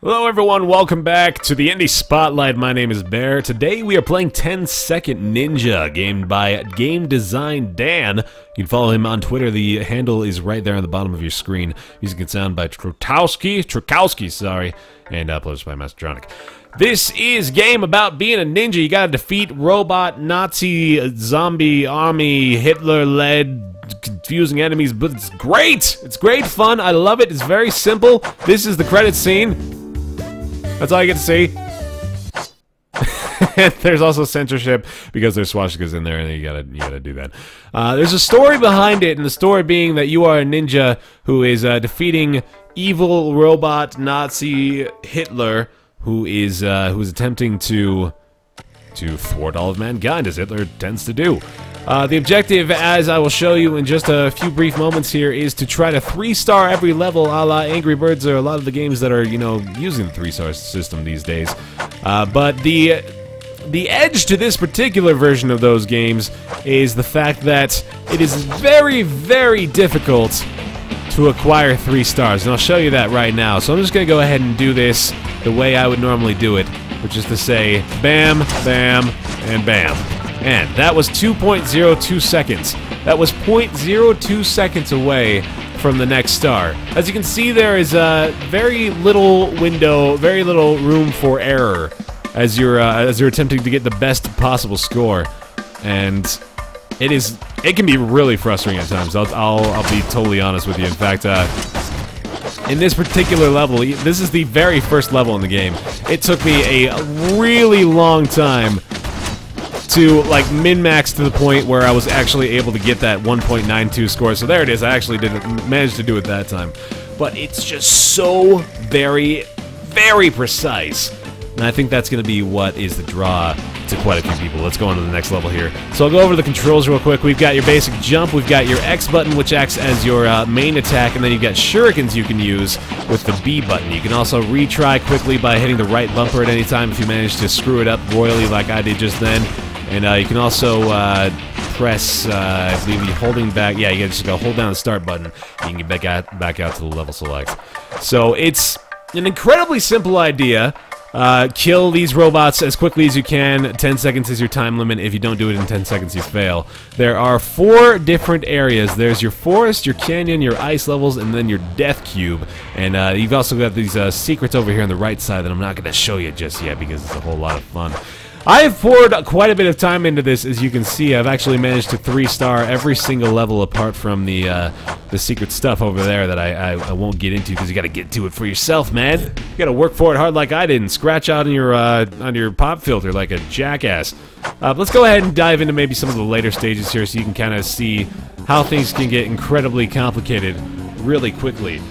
Hello everyone, welcome back to the Indie Spotlight. My name is Baer. Today we are playing 10-Second Ninja, game by Game Design Dan. You can follow him on Twitter. The handle is right there on the bottom of your screen. Music and sound by Trukowski, sorry, and published by Mastertronic. This is a game about being a ninja. You gotta defeat robot, Nazi, zombie, army, Hitler-led, confusing enemies, but it's great! It's great fun, I love it, it's very simple. This is the credit scene. That's all you get to see. There's also censorship because there's swastikas in there, and you gotta do that. There's a story behind it, and the story being that you are a ninja who is defeating evil robot Nazi Hitler, who is attempting to thwart all of mankind, as Hitler tends to do. The objective, as I will show you in just a few brief moments here, is to try to 3-star every level, a la Angry Birds or a lot of the games that are, you know, using the 3-star system these days. But the edge to this particular version of those games is the fact that it is very, very difficult to acquire 3 stars, and I'll show you that right now. So I'm just going to go ahead and do this the way I would normally do it, which is to say, bam, bam, and bam. And that was 2.02 seconds. That was 0.02 seconds away from the next star. As you can see, there is very little window, very little room for error as you're attempting to get the best possible score, and it can be really frustrating at times. I'll be totally honest with you. In fact, in this particular level, this is the very first level in the game. It took me a really long time to like min-max to the point where I was actually able to get that 1.92 score. So there it is. I actually didn't manage to do it that time. But it's just so very, very precise. And I think that's going to be what is the draw to quite a few people. Let's go on to the next level here. So I'll go over the controls real quick. We've got your basic jump. We've got your X button, which acts as your main attack. And then you've got shurikens you can use with the B button. You can also retry quickly by hitting the right bumper at any time if you manage to screw it up royally like I did just then. And you can also press, I believe you're holding back, yeah, you just go hold down the start button, and you can get back out to the level select. So it's an incredibly simple idea. Kill these robots as quickly as you can. 10 seconds is your time limit. If you don't do it in 10 seconds, you fail. There are 4 different areas. There's your forest, your canyon, your ice levels, and then your death cube. And you've also got these secrets over here on the right side that I'm not going to show you just yet because it's a whole lot of fun. I have poured quite a bit of time into this. As you can see, I've actually managed to 3-star every single level apart from the secret stuff over there that I won't get into because you got to get to it for yourself, man. You got to work for it hard like I did and scratch out on your pop filter like a jackass. Let's go ahead and dive into maybe some of the later stages here so you can kind of see how things can get incredibly complicated really quickly.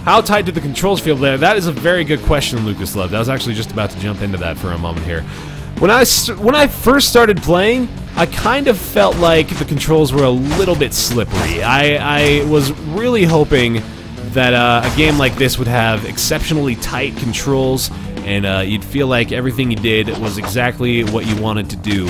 How tight did the controls feel there? That is a very good question, Lucas Love. I was actually just about to jump into that for a moment here. When I first started playing, I kind of felt like the controls were a little bit slippery. I was really hoping that a game like this would have exceptionally tight controls, and you'd feel like everything you did was exactly what you wanted to do.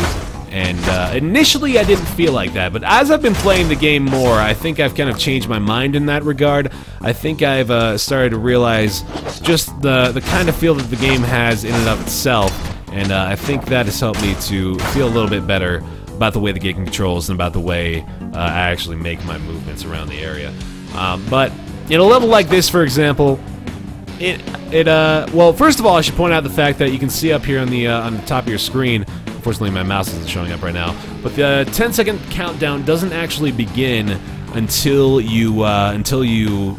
And initially I didn't feel like that, but as I've been playing the game more, I think I've kind of changed my mind in that regard. I think I've started to realize just the kind of feel that the game has in and of itself, and I think that has helped me to feel a little bit better about the way the game controls and about the way I actually make my movements around the area. But in a level like this, for example, well, first of all, I should point out the fact that you can see up here on the top of your screen. Unfortunately, my mouse isn't showing up right now, but the 10-second countdown doesn't actually begin until you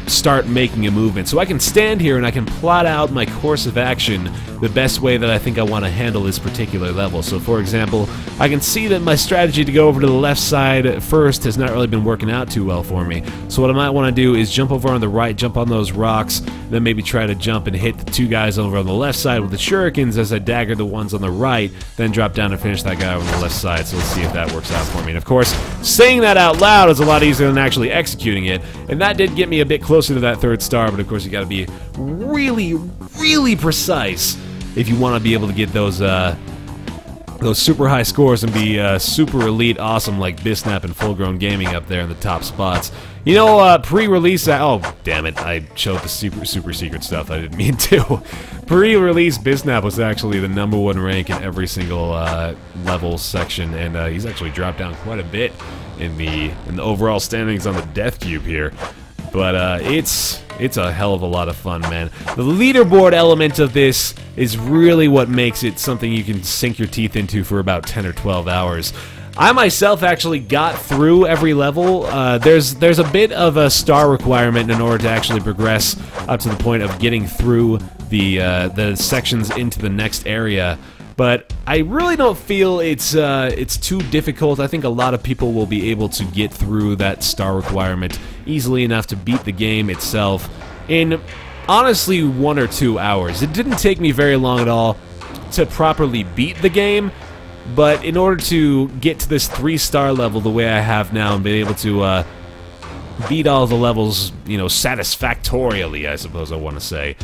start making a movement. So I can stand here and I can plot out my course of action the best way that I think I want to handle this particular level. So for example, I can see that my strategy to go over to the left side first has not really been working out too well for me. So what I might want to do is jump over on the right, jump on those rocks, then maybe try to jump and hit the 2 guys over on the left side with the shurikens as I dagger the ones on the right, then drop down and finish that guy on the left side. So let's see if that works out for me. And of course, saying that out loud is a lot easier than actually executing it, and that did get me a bit closer to that 3rd star, but of course you got to be really, really precise if you want to be able to get those super high scores and be super elite awesome like Bisnap and Full Grown Gaming up there in the top spots. You know, pre-release... oh, damn it. I showed the super secret stuff. I didn't mean to. Pre-release Bisnap was actually the #1 rank in every single level section, and he's actually dropped down quite a bit in the overall standings on the Death Cube here. But it's a hell of a lot of fun, man. The leaderboard element of this is really what makes it something you can sink your teeth into for about 10 or 12 hours. I myself actually got through every level. There's a bit of a star requirement in order to actually progress up to the point of getting through the sections into the next area. But I really don't feel it's too difficult. I think a lot of people will be able to get through that star requirement easily enough to beat the game itself in, honestly, 1 or 2 hours. It didn't take me very long at all to properly beat the game, but in order to get to this 3-star level the way I have now and be able to beat all the levels, you know, satisfactorily, I suppose I want to say,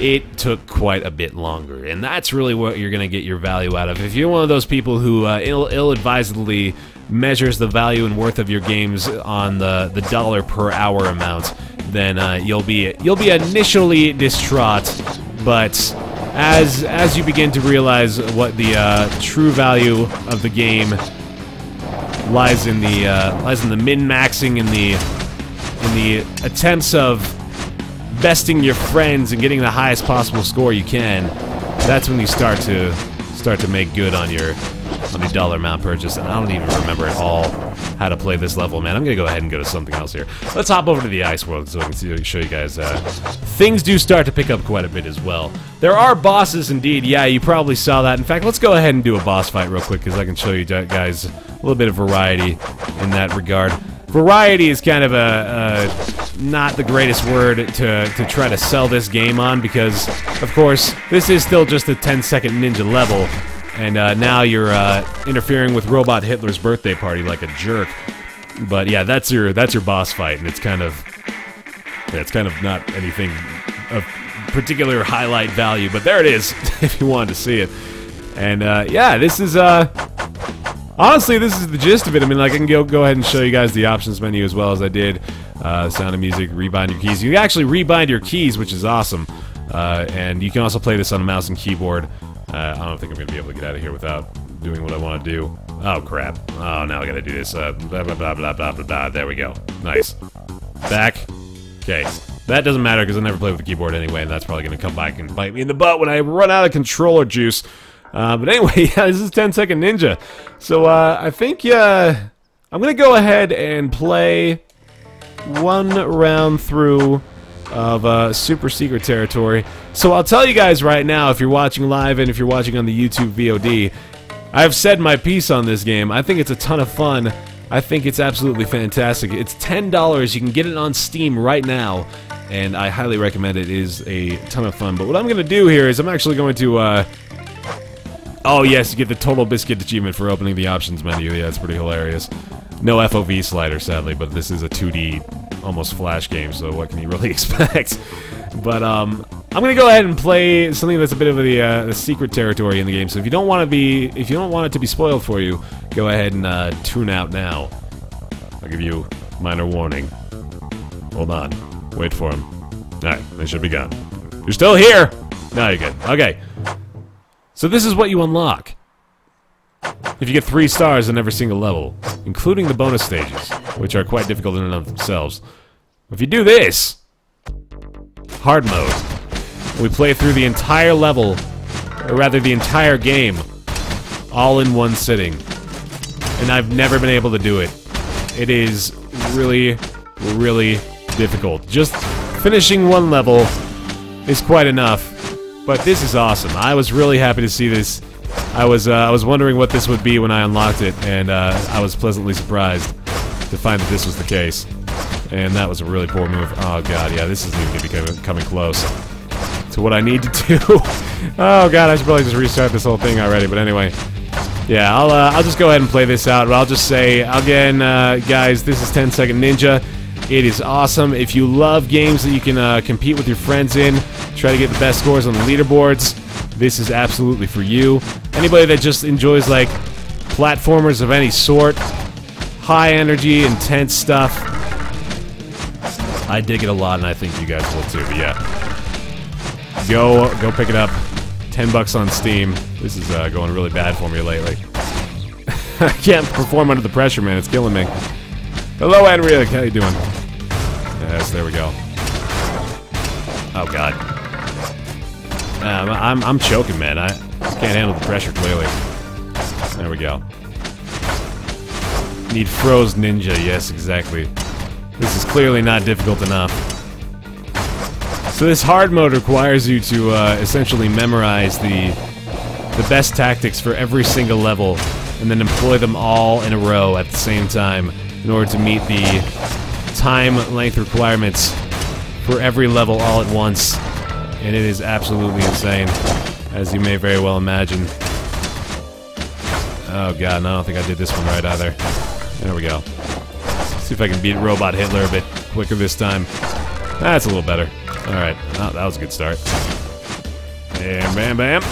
it took quite a bit longer, and that's really what you're going to get your value out of. If you're one of those people who ill-advisedly measures the value and worth of your games on the dollar per hour amount, then you'll be initially distraught, but as you begin to realize what the true value of the game lies in the min-maxing and in the attempts of besting your friends and getting the highest possible score you can, that's when you start to make good on the dollar amount purchase. And I don't even remember at all how to play this level, man. I'm gonna go ahead and go to something else here. Let's hop over to the ice world so I can show you guys. Things do start to pick up quite a bit as well. There are bosses indeed. Yeah, you probably saw that. In fact, let's go ahead and do a boss fight real quick because I can show you guys a little bit of variety in that regard. Variety is kind of not the greatest word to try to sell this game on, because, of course, this is still just a 10-second ninja level, and now you're interfering with Robot Hitler's birthday party like a jerk. But yeah, that's your boss fight, and it's kind of not anything of particular highlight value, but there it is if you wanted to see it. And yeah, this is honestly, this is the gist of it. I mean, like, I can go ahead and show you guys the options menu as well as I did. Sound of music, rebind your keys. You can actually rebind your keys, which is awesome. And you can also play this on a mouse and keyboard. I don't think I'm going to be able to get out of here without doing what I want to do. Oh, crap. Oh, now I got to do this. Blah, blah, blah, blah, blah, blah, blah. There we go. Nice. Back. Okay. That doesn't matter because I never play with the keyboard anyway, and that's probably going to come back and bite me in the butt when I run out of controller juice. But anyway, yeah, this is 10-Second Ninja. So, I think, I'm gonna go ahead and play one round through of, Super Secret Territory. So I'll tell you guys right now, if you're watching live and if you're watching on the YouTube VOD, I've said my piece on this game. I think it's a ton of fun. I think it's absolutely fantastic. It's $10. You can get it on Steam right now, and I highly recommend it. It is a ton of fun. But what I'm gonna do here is I'm actually going to, oh yes, you get the Total Biscuit achievement for opening the options menu. Yeah, it's pretty hilarious. No FOV slider, sadly, but this is a 2D, almost Flash game, so what can you really expect? But I'm gonna go ahead and play something that's a bit of the secret territory in the game. So if you don't want it to be spoiled for you, go ahead and tune out now. I'll give you minor warning. Hold on, wait for him. All right, they should be gone. You're still here. No, you're good. Okay. So this is what you unlock. If you get 3 stars in every single level, including the bonus stages, which are quite difficult in and of themselves. If you do this, hard mode, we play through the entire level, or rather the entire game, all in one sitting. And I've never been able to do it. It is really, really difficult. Just finishing one level is quite enough. But this is awesome. I was really happy to see this. I was wondering what this would be when I unlocked it, and I was pleasantly surprised to find that this was the case. And that was a really poor move. Oh god, yeah, this isn't even going to be coming close to what I need to do. Oh god, I should probably just restart this whole thing already. But anyway, yeah, I'll just go ahead and play this out. But I'll just say again, guys, this is 10-Second Ninja. It is awesome. If you love games that you can compete with your friends in, try to get the best scores on the leaderboards, this is absolutely for you. Anybody that just enjoys, like, platformers of any sort, high energy, intense stuff, I dig it a lot, and I think you guys will too. But yeah, go pick it up. $10 on Steam. This is going really bad for me lately. I can't perform under the pressure, man. It's killing me. Hello, Enrique. How you doing? Yes, there we go. Oh God. I'm choking, man. I can't handle the pressure, clearly. There we go. Need froze ninja. Yes, exactly. This is clearly not difficult enough. So this hard mode requires you to essentially memorize the best tactics for every single level, and then employ them all in a row at the same time in order to meet the time length requirements for every level all at once. And it is absolutely insane, as you may very well imagine. Oh God, no, I don't think I did this one right either. There we go. See if I can beat Robot Hitler a bit quicker this time. That's a little better. Alright, oh, that was a good start. Bam, bam, bam.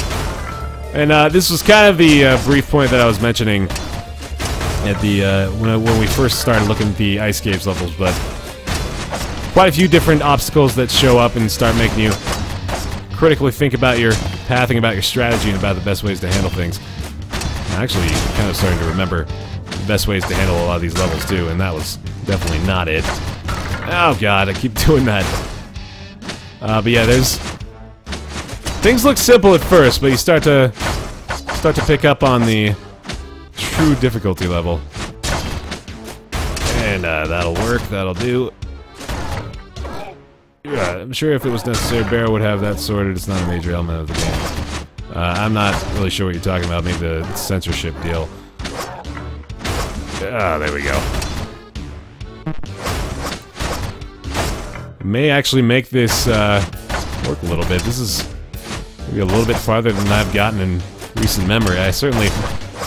And this was kind of the brief point that I was mentioning at the when we first started looking at the Ice Caves levels, but quite a few different obstacles that show up and start making you critically think about your pathing, about your strategy, and about the best ways to handle things. I'm actually kind of starting to remember the best ways to handle a lot of these levels too, and that was definitely not it. Oh God, I keep doing that. But yeah, things look simple at first, but you start to pick up on the true difficulty level. And that'll work, that'll do. Yeah, I'm sure if it was necessary, Baer would have that sorted. It's not a major element of the game. I'm not really sure what you're talking about, maybe the censorship deal. Ah, there we go. It may actually make this work a little bit. This is maybe a little bit farther than I've gotten in recent memory. I certainly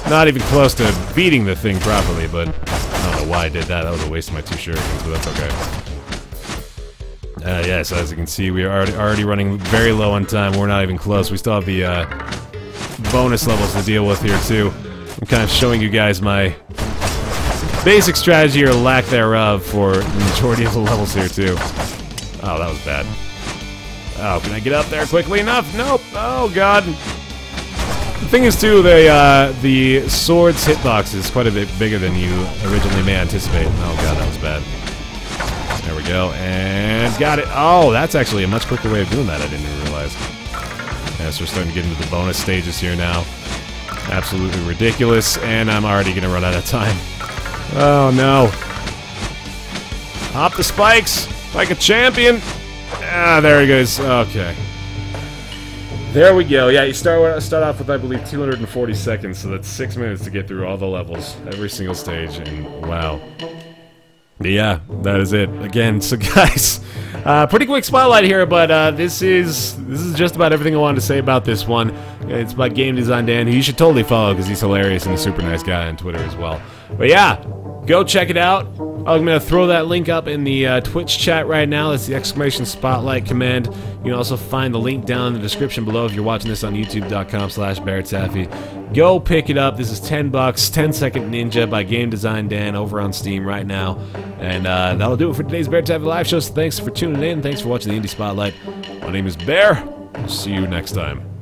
not even close to beating the thing properly, but I don't know why I did that. That was a waste of my 2 shurikens, but that's okay. Yes, as you can see, we are already running very low on time. We're not even close. We still have the bonus levels to deal with here, too. I'm kind of showing you guys my basic strategy, or lack thereof, for the majority of the levels here, too. Oh, that was bad. Oh, can I get up there quickly enough? Nope. Oh, God. The thing is, too, the sword's hitbox is quite a bit bigger than you originally may anticipate. Oh, God, that was bad. There we go, and got it. Oh, that's actually a much quicker way of doing that. I didn't even realize. Yeah, so we're starting to get into the bonus stages here now. Absolutely ridiculous, and I'm already going to run out of time. Oh, no. Hop the spikes like a champion. Ah, there he goes. Okay. There we go. Yeah, you start off with, I believe, 240 seconds, so that's 6 minutes to get through all the levels, every single stage, and wow. Yeah, that is it. Again, so guys, pretty quick spotlight here, but this is just about everything I wanted to say about this one. It's about Game Design Dan, who you should totally follow because he's hilarious and a super nice guy on Twitter as well. But yeah, go check it out. I'm going to throw that link up in the Twitch chat right now. That's the exclamation spotlight command. You can also find the link down in the description below if you're watching this on youtube.com/BaerTaffy. Go pick it up. This is $10, 10-Second Ninja by Game Design Dan over on Steam right now. And that'll do it for today's Baer Taffy live show. So thanks for tuning in. Thanks for watching the Indie Spotlight. My name is Baer. See you next time.